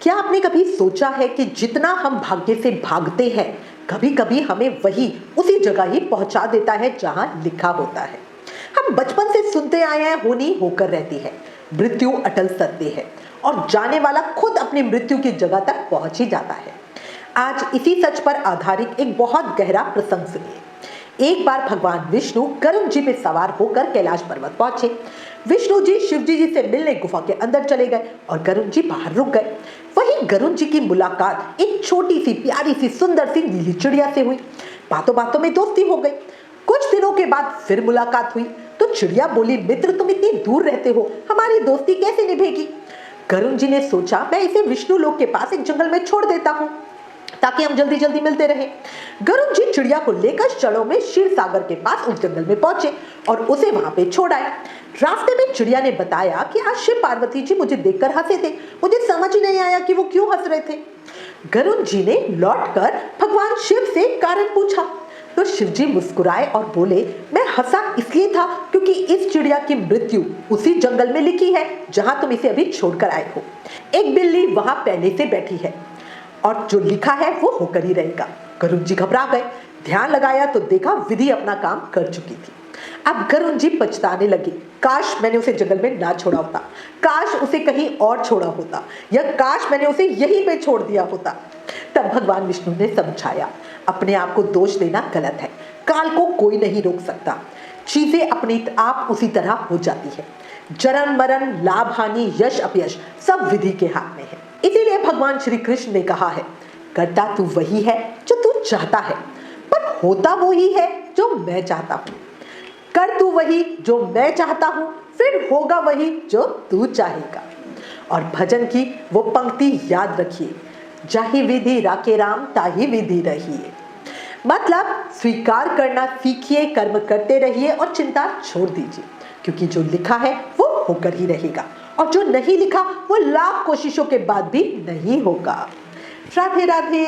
क्या आपने कभी सोचा है कि जितना हम भाग्य से भागते हैं, कभी कभी हमें वही उसी जगह ही पहुंचा देता है जहां लिखा होता है। हम बचपन से सुनते आए हैं, होनी होकर रहती है, मृत्यु अटल सत्य है और जाने वाला खुद अपनी मृत्यु की जगह तक पहुंच ही जाता है। आज इसी सच पर आधारित एक बहुत गहरा प्रसंग सुनिए। एक बार भगवान विष्णु गरुड़ जी पे सवार होकर कैलाश पर्वत पहुंचे। विष्णु जी शिव जी से मिलने गुफा के अंदर चले गए और गरुड़ जी बाहर रुक गए। वहीं गरुड़ जी की मुलाकात एक छोटी सी प्यारी सी सुंदर सी नीली चिड़िया से हुई। बातों बातों में दोस्ती हो गई। कुछ दिनों के बाद फिर मुलाकात हुई तो चिड़िया बोली, मित्र तुम इतनी दूर रहते हो, हमारी दोस्ती कैसे निभेगी? गरुड़ जी ने सोचा, मैं इसे विष्णु लोक के पास एक जंगल में छोड़ देता हूँ ताकि हम जल्दी जल्दी मिलते रहे। गरुड़ जी चिड़िया को लेकर क्षणों में क्षीर सागर के पास उस जंगल में पहुंचे और उसे वहां पे छोड़ आए। रास्ते में चिड़िया ने बताया कि आज शिव पार्वती जी मुझे देखकर हंसे थे, मुझे समझ ही नहीं आया कि वो क्यों हंस रहे थे। गरुड़ जी ने लौटकर भगवान शिव से कारण पूछा तो शिव जी मुस्कुराए और बोले, मैं हंसा इसलिए था क्योंकि इस चिड़िया की मृत्यु उसी जंगल में लिखी है जहां तुम इसे अभी छोड़कर आए हो। एक बिल्ली वहां पहले से बैठी है और जो लिखा है वो होकर ही रहेगा। गरुड़ जी घबरा गए, ध्यान लगाया तो देखा विधि अपना काम कर चुकी थी। अब गरुड़ जी पछताने लगे, काश मैंने उसे जंगल में ना छोड़ा होता, काश उसे कहीं और छोड़ा होता, या काश मैंने उसे यहीं पे छोड़ दिया होता। तब भगवान विष्णु ने समझाया, अपने आप को दोष देना गलत है, काल को कोई नहीं रोक सकता, चीजें अपने आप उसी तरह हो जाती है। जन्म मरण, लाभ हानि, यश अपयश सब विधि के हाथ में है। इसीलिए भगवान श्री कृष्ण ने कहा है, करता तू वही है जो तू चाहता है, पर होता वो ही है जो मैं चाहता हूँ। कर तू वही जो मैं चाहता हूँ, फिर होगा वही जो तू चाहेगा। और भजन की वो पंक्ति याद रखिए, जाहि विधि राखे राम ताहि विधि रहिए। मतलब स्वीकार करना सीखिए, कर्म करते रहिए और चिंता छोड़ दीजिए, क्योंकि जो लिखा है वो होकर ही रहेगा और जो नहीं लिखा वो लाख कोशिशों के बाद भी नहीं होगा। राधे राधे।